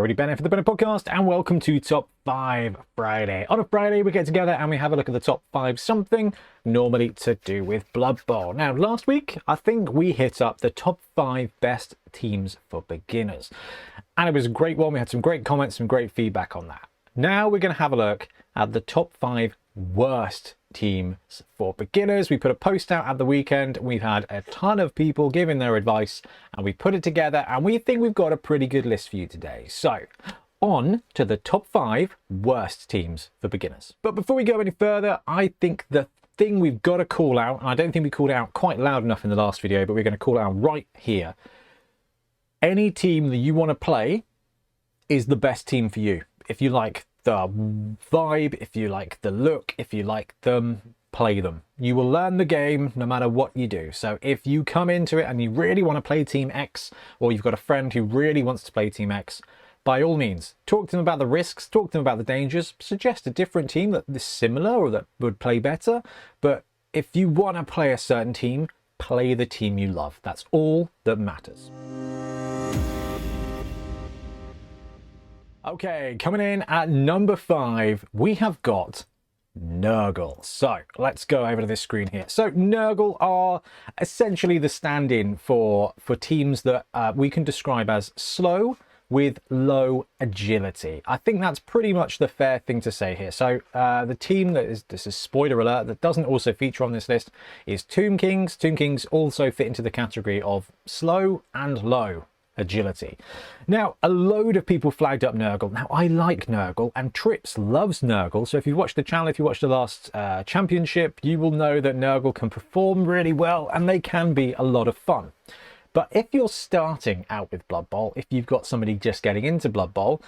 already Bennett for the Bennett Podcast, and welcome to Top 5 Friday. On a Friday, we get together and we have a look at the top 5 something, normally to do with Blood Bowl. Now, last week, I think we hit up the top 5 best teams for beginners. And it was a great one. We had some great comments, some great feedback on that. Now we're going to have a look at the top 5 worst teams for beginners. We put a post out at the weekend. We've had a ton of people giving their advice and we put it together and we think we've got a pretty good list for you today. So on to the top 5 worst teams for beginners. But before we go any further, I think the thing we've got to call out, and I don't think we called it out quite loud enough in the last video, but we're going to call it out right here. Any team that you want to play is the best team for you. If you like the vibe, if you like the look, if you like them, play them. You will learn the game no matter what you do. So if you come into it and you really want to play Team X, or you've got a friend who really wants to play Team X, by all means, talk to them about the risks, talk to them about the dangers, suggest a different team that is similar or that would play better. But if you want to play a certain team, play the team you love. That's all that matters. Okay, coming in at number 5, we have got Nurgle. So let's go over to this screen here. So Nurgle are essentially the stand-in for teams that we can describe as slow with low agility. I think that's pretty much the fair thing to say here. So the team that is, this is spoiler alert, that doesn't also feature on this list is Tomb Kings. Tomb Kings also fit into the category of slow and low agility. Now, a load of people flagged up Nurgle. Now, I like Nurgle and Trips loves Nurgle. So if you watched the channel, if you watched the last championship, you will know that Nurgle can perform really well and they can be a lot of fun. But if you're starting out with Blood Bowl, if you've got somebody just getting into Blood Bowl,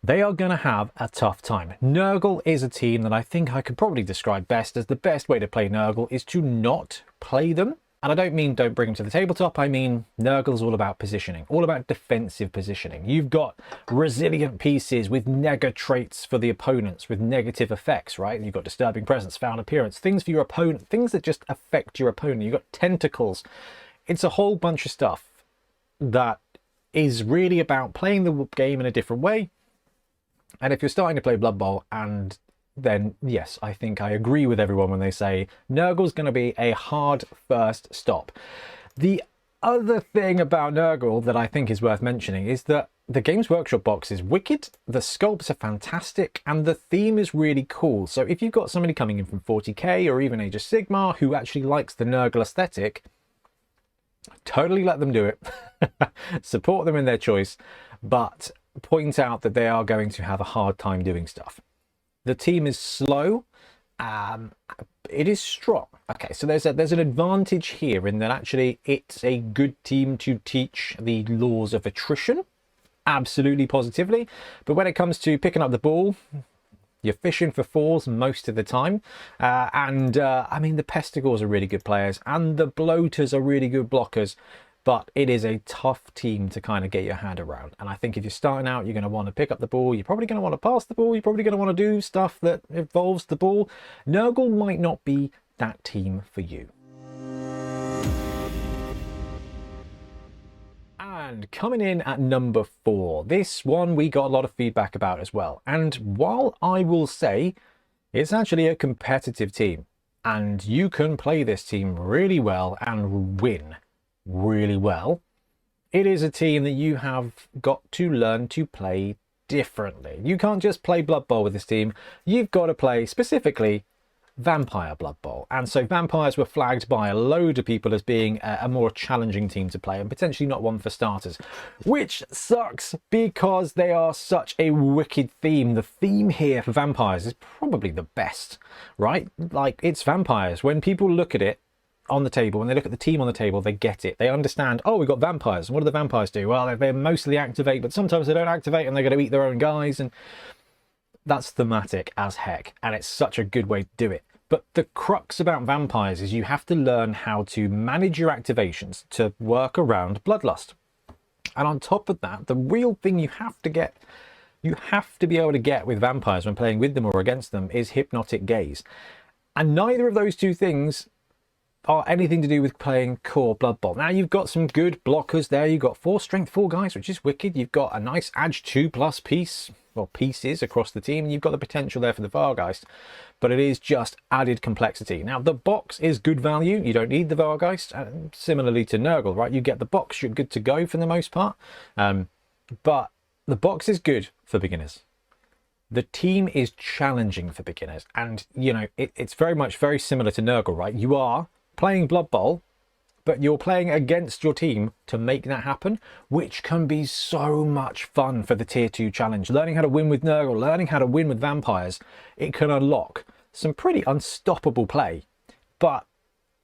they are going to have a tough time. Nurgle is a team that I think I could probably describe best as the best way to play Nurgle is to not play them. And I don't mean don't bring them to the tabletop. I mean, Nurgle's all about positioning, all about defensive positioning. You've got resilient pieces with nega traits for the opponents, with negative effects, right? You've got disturbing presence, foul appearance, things for your opponent, things that just affect your opponent. You've got tentacles. It's a whole bunch of stuff that is really about playing the game in a different way. And if you're starting to play Blood Bowl, and then yes, I think I agree with everyone when they say Nurgle's going to be a hard first stop. The other thing about Nurgle that I think is worth mentioning is that the Games Workshop box is wicked, the sculpts are fantastic, and the theme is really cool. So if you've got somebody coming in from 40k or even Age of Sigmar who actually likes the Nurgle aesthetic, totally let them do it. Support them in their choice, but point out that they are going to have a hard time doing stuff. The team is slow. It is strong. Okay, so there's an advantage here in that actually it's a good team to teach the laws of attrition. Absolutely, positively. But when it comes to picking up the ball, you're fishing for 4s most of the time. I mean, the Pestigors are really good players and the Bloaters are really good blockers. But it is a tough team to kind of get your hand around. And I think if you're starting out, you're going to want to pick up the ball. You're probably going to want to pass the ball. You're probably going to want to do stuff that involves the ball. Nurgle might not be that team for you. And coming in at number 4, this one we got a lot of feedback about as well. And while I will say it's actually a competitive team and you can play this team really well and win really well, it is a team that you have got to learn to play differently. You can't just play Blood Bowl with this team. You've got to play specifically Vampire Blood Bowl. And so vampires were flagged by a load of people as being a more challenging team to play and potentially not one for starters, which sucks because they are such a wicked theme. The theme here for vampires is probably the best, right? Like, it's vampires. When people look at it on the table, when they look at the team on the table, they get it. They understand, oh, we've got vampires. And what do the vampires do? Well, they mostly activate, but sometimes they don't activate and they're going to eat their own guys. And that's thematic as heck. And it's such a good way to do it. But the crux about vampires is you have to learn how to manage your activations to work around bloodlust. And on top of that, the real thing you have to be able to get with vampires when playing with them or against them is hypnotic gaze. And neither of those two things are anything to do with playing core Blood Bowl. Now, you've got some good blockers there. You've got 4 strength 4 guys, which is wicked. You've got a nice Ag 2+ piece, or pieces across the team. You've got the potential there for the Vargeist, but it is just added complexity. Now, the box is good value. You don't need the Vargeist. Similarly to Nurgle, right? You get the box, you're good to go for the most part. But the box is good for beginners. The team is challenging for beginners. And, you know, it's very similar to Nurgle, right? You are playing Blood Bowl, but you're playing against your team to make that happen, which can be so much fun for the tier 2 challenge. Learning how to win with Nurgle, learning how to win with vampires, it can unlock some pretty unstoppable play, but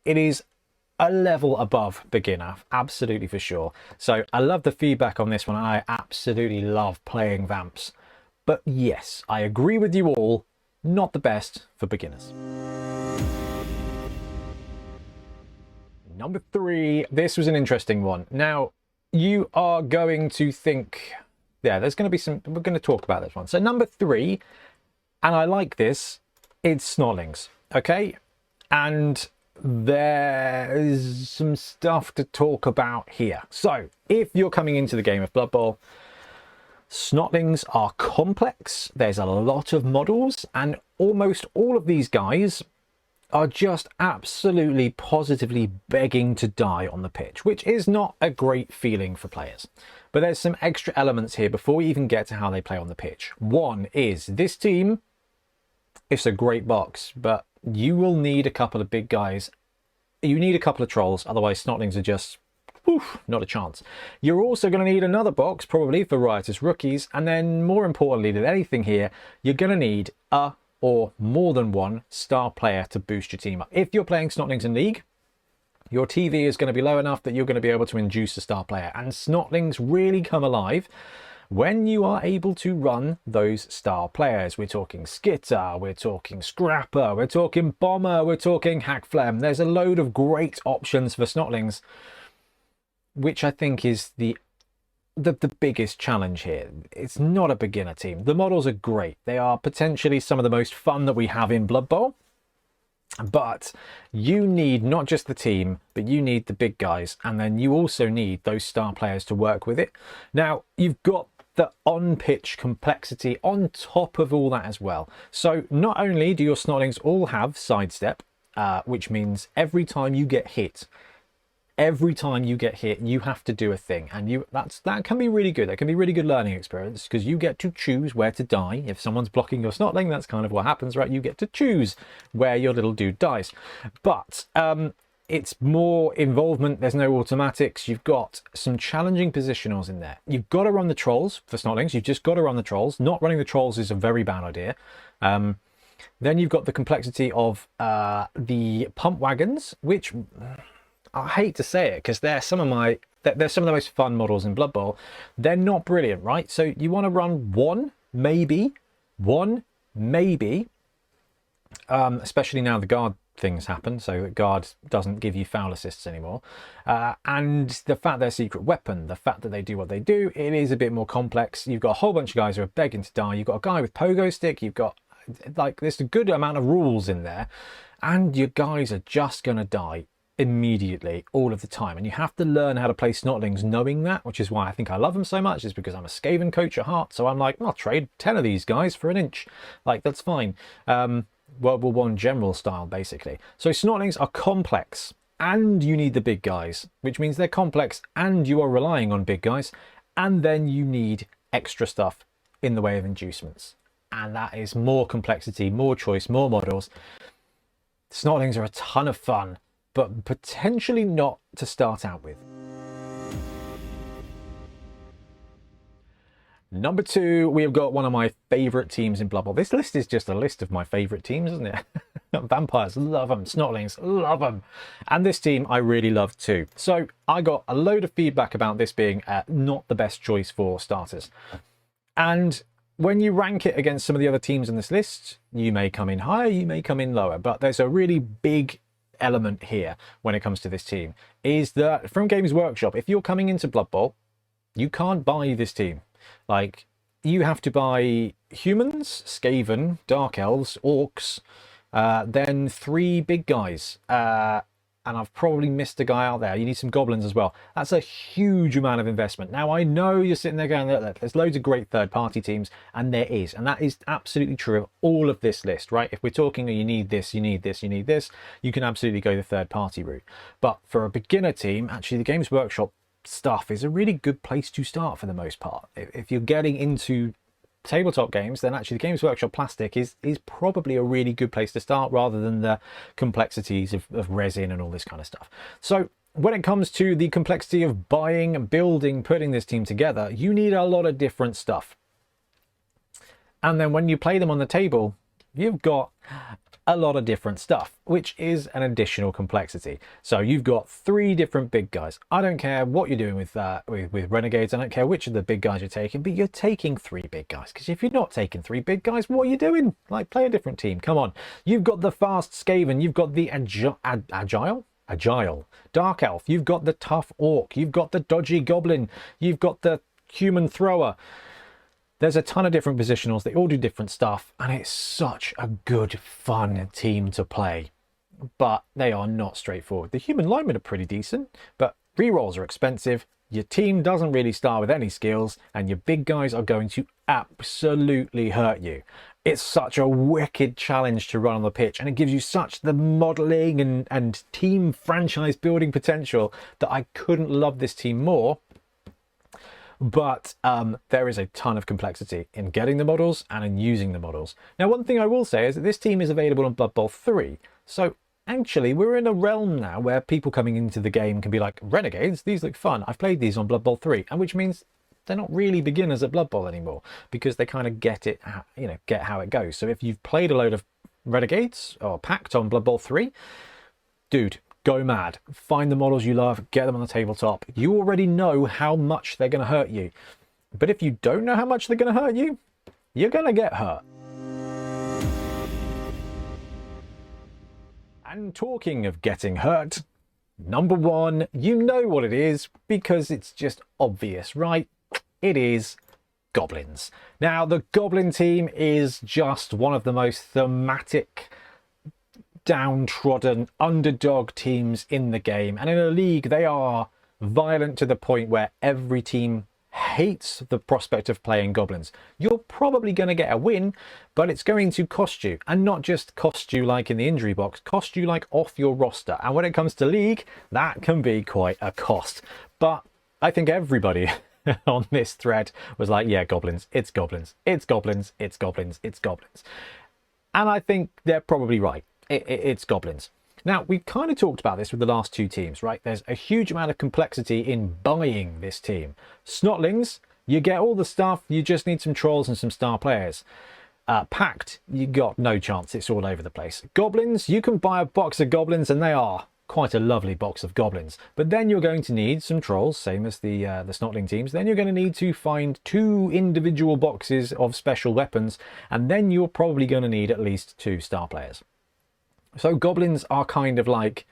it is a level above beginner, absolutely for sure. So I love the feedback on this one. I absolutely love playing vamps, but yes, I agree with you all, not the best for beginners. Number 3, this was an interesting one. Now, you are going to think, yeah, there's going to be some, we're going to talk about this one. So number 3, and I like this, it's Snotlings, okay? And there's some stuff to talk about here. So, if you're coming into the game of Blood Bowl, Snotlings are complex, there's a lot of models, and almost all of these guys are just absolutely positively begging to die on the pitch, which is not a great feeling for players. But there's some extra elements here before we even get to how they play on the pitch. One is this team, it's a great box, but you will need a couple of big guys. You need a couple of trolls, otherwise Snotlings are just, oof, not a chance. You're also going to need another box, probably for riotous rookies, and then more importantly than anything here, you're going to need a or more than one star player to boost your team up. If you're playing Snotlings in League, your TV is going to be low enough that you're going to be able to induce a star player. And Snotlings really come alive when you are able to run those star players. We're talking Skitter, we're talking Scrapper, we're talking Bomber, we're talking Hackflem. There's a load of great options for Snotlings, which I think is the biggest challenge here. It's not a beginner team. The models are great. They are potentially some of the most fun that we have in Blood Bowl. But you need not just the team, but you need the big guys. And then you also need those star players to work with it. Now, you've got the on-pitch complexity on top of all that as well. So not only do your Snotlings all have sidestep, which means every time you get hit, you have to do a thing, and that can be really good. That can be really good learning experience, because you get to choose where to die. If someone's blocking your Snotling, that's kind of what happens, right? You get to choose where your little dude dies. But it's more involvement. There's no automatics. You've got some challenging positionals in there. You've got to run the trolls for Snotlings. You've just got to run the trolls. Not running the trolls is a very bad idea. Then you've got the complexity of the pump wagons, which I hate to say it, because they're some of the most fun models in Blood Bowl. They're not brilliant, right? So you want to run one, maybe, especially now the guard things happen, so that guard doesn't give you foul assists anymore. And the fact they're secret weapon, the fact that they do what they do, it is a bit more complex. You've got a whole bunch of guys who are begging to die. You've got a guy with pogo stick. You've got, like, there's a good amount of rules in there, and your guys are just going to die immediately all of the time. And you have to learn how to play Snotlings knowing that, which is why I think I love them so much, is because I'm a Skaven coach at heart. So I'm like, I'll trade 10 of these guys for an inch. Like, that's fine. World War I general style, basically. So Snotlings are complex, and you need the big guys, which means they're complex and you are relying on big guys, and then you need extra stuff in the way of inducements, and that is more complexity, more choice, more models. Snotlings are a ton of fun, but potentially not to start out with. Number 2, we have got one of my favourite teams in Blood Bowl. This list is just a list of my favourite teams, isn't it? Vampires, love them. Snotlings, love them. And this team I really love too. So I got a load of feedback about this being not the best choice for starters. And when you rank it against some of the other teams in this list, you may come in higher, you may come in lower. But there's a really big element here when it comes to this team, is that from Games Workshop, if you're coming into Blood Bowl, you can't buy this team. Like, you have to buy humans, Skaven, Dark Elves, Orcs, then 3 big guys, and I've probably missed a guy out there. You need some goblins as well. That's a huge amount of investment. Now, I know you're sitting there going, look, there's loads of great third-party teams, and there is, and that is absolutely true of all of this list, right? If we're talking, you need this, you need this, you need this, you can absolutely go the third-party route. But for a beginner team, actually, the Games Workshop stuff is a really good place to start for the most part. If you're getting into tabletop games, then actually the Games Workshop plastic is probably a really good place to start, rather than the complexities of resin and all this kind of stuff. So when it comes to the complexity of buying, building, putting this team together, you need a lot of different stuff. And then when you play them on the table, you've got a lot of different stuff, which is an additional complexity. So you've got 3 different big guys. I don't care what you're doing with Renegades. I don't care which of the big guys you're taking, but you're taking 3 big guys. Because if you're not taking 3 big guys, what are you doing? Like, play a different team. Come on. You've got the fast Skaven. You've got the agile Dark Elf. You've got the tough Orc. You've got the dodgy Goblin. You've got the human thrower. There's a ton of different positionals. They all do different stuff, and it's such a good, fun team to play. But they are not straightforward. The human linemen are pretty decent, but rerolls are expensive. Your team doesn't really start with any skills, and your big guys are going to absolutely hurt you. It's such a wicked challenge to run on the pitch, and it gives you such the modelling and team franchise building potential that I couldn't love this team more. But there is a ton of complexity in getting the models and in using the models. Now, one thing I will say is that this team is available on Blood Bowl 3. So actually, we're in a realm now where people coming into the game can be like, Renegades, these look fun. I've played these on Blood Bowl 3, and which means they're not really beginners at Blood Bowl anymore, because they kind of get it, get how it goes. So if you've played a load of Renegades or Pact on Blood Bowl 3, dude, go mad. Find the models you love, get them on the tabletop. You already know how much they're going to hurt you. But if you don't know how much they're going to hurt you, you're going to get hurt. And talking of getting hurt, number 1, you know what it is, because it's just obvious, right? It is Goblins. Now, the Goblin team is just one of the most thematic, downtrodden underdog teams in the game, and in a league they are violent to the point where every team hates the prospect of playing Goblins. You're probably going to get a win, but it's going to cost you, and not just cost you like in the injury box, cost you like off your roster. And when it comes to league, that can be quite a cost. But I think everybody on this thread was like, yeah, Goblins, it's Goblins, it's Goblins, it's Goblins, it's Goblins. And I think they're probably right. It's Goblins. Now, we've kind of talked about this with the last 2 teams, right? There's a huge amount of complexity in buying this team. Snotlings, you get all the stuff, you just need some trolls and some star players. Pact, you got no chance, it's all over the place. Goblins, you can buy a box of Goblins, and they are quite a lovely box of Goblins. But then you're going to need some trolls, same as the Snotling teams. Then you're going to need to find 2 individual boxes of special weapons, and then you're probably going to need at least 2 star players. So Goblins are kind of like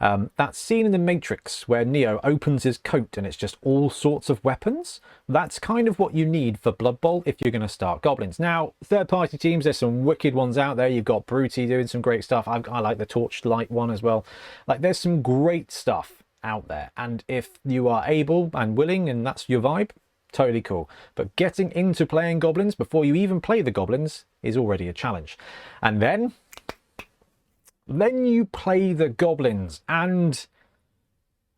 that scene in The Matrix where Neo opens his coat and it's just all sorts of weapons. That's kind of what you need for Blood Bowl if you're going to start Goblins. Now, third-party teams, there's some wicked ones out there. You've got Bruty doing some great stuff. I like the Torchlight one as well. Like, there's some great stuff out there. And if you are able and willing and that's your vibe, totally cool. But getting into playing Goblins before you even play the Goblins is already a challenge. And then you play the Goblins, and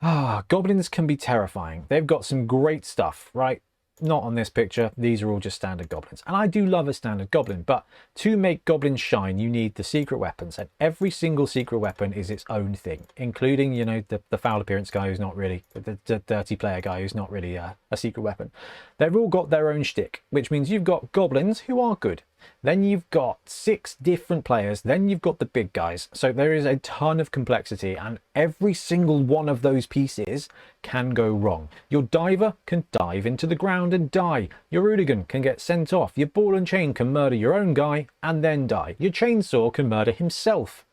Goblins can be terrifying. They've got some great stuff, right? Not on this picture. These are all just standard Goblins. And I do love a standard Goblin, but to make Goblins shine, you need the secret weapons. And every single secret weapon is its own thing, including, you know, the foul appearance guy who's not really, the dirty player guy who's not really a secret weapon. They've all got their own shtick, which means you've got Goblins who are good. Then you've got 6 different players. Then you've got the big guys. So there is a ton of complexity, and every single one of those pieces can go wrong. Your diver can dive into the ground and die. Your hooligan can get sent off. Your ball and chain can murder your own guy and then die. Your chainsaw can murder himself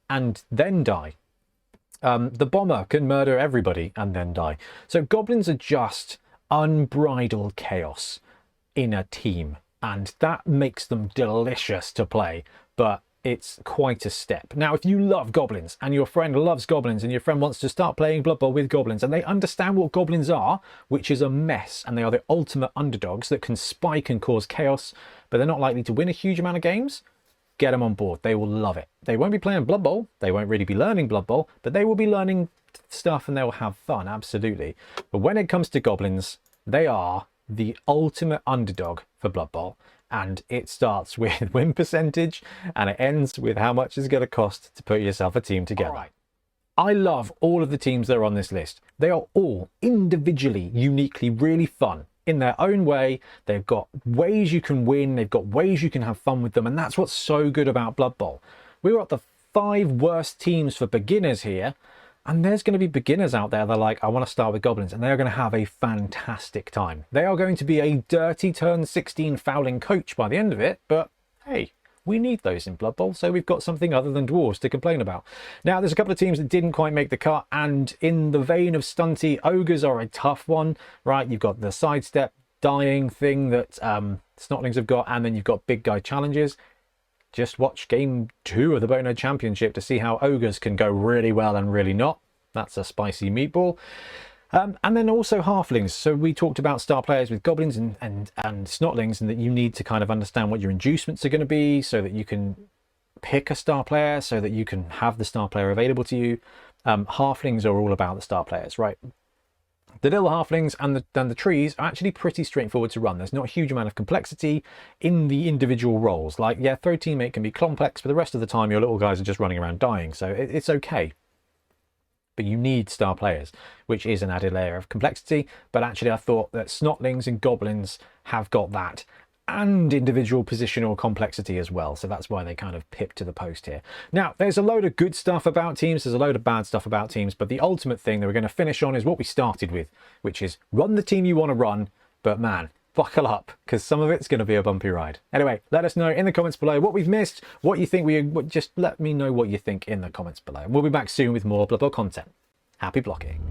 and then die. The bomber can murder everybody and then die. So Goblins are just unbridled chaos in a team. And that makes them delicious to play. But it's quite a step. Now, if you love Goblins and your friend loves Goblins and your friend wants to start playing Blood Bowl with Goblins and they understand what Goblins are, which is a mess, and they are the ultimate underdogs that can spike and cause chaos, but they're not likely to win a huge amount of games, get them on board. They will love it. They won't be playing Blood Bowl. They won't really be learning Blood Bowl, but they will be learning stuff and they will have fun, absolutely. But when it comes to Goblins, they are the ultimate underdog for Blood Bowl. And it starts with win percentage and it ends with how much it's going to cost to put yourself a team together. Right. I love all of the teams that are on this list. They are all individually, uniquely, really fun in their own way. They've got ways you can win. They've got ways you can have fun with them. And that's what's so good about Blood Bowl. We were at the 5 worst teams for beginners here. And there's going to be beginners out there that are like, I want to start with Goblins, and they are going to have a fantastic time. They are going to be a dirty turn 16 fouling coach by the end of it, but hey, we need those in Blood Bowl, so we've got something other than dwarves to complain about. Now, there's a couple of teams that didn't quite make the cut, and in the vein of stunty, ogres are a tough one, right? You've got the sidestep dying thing that Snotlings have got, and then you've got big guy challenges. Just watch game 2 of the Bonehead Championship to see how ogres can go really well and really not. That's a spicy meatball. And then also halflings. So we talked about star players with goblins and snotlings, and that you need to kind of understand what your inducements are going to be so that you can pick a star player, so that you can have the star player available to you. Halflings are all about the star players, right? The little halflings and the trees are actually pretty straightforward to run. There's not a huge amount of complexity in the individual roles. Like, yeah, throw teammate can be complex, but the rest of the time your little guys are just running around dying, so it's okay. But you need star players, which is an added layer of complexity. But actually I thought that Snotlings and Goblins have got that, and individual positional complexity as well. So that's why they kind of pip to the post here. Now, there's a load of good stuff about teams, there's a load of bad stuff about teams, but the ultimate thing that we're going to finish on is what we started with, which is run the team you want to run, but man, buckle up, because some of it's going to be a bumpy ride. Anyway, let us know in the comments below what we've missed, what you think just let me know what you think in the comments below. We'll be back soon with more Blood Bowl content. Happy blocking.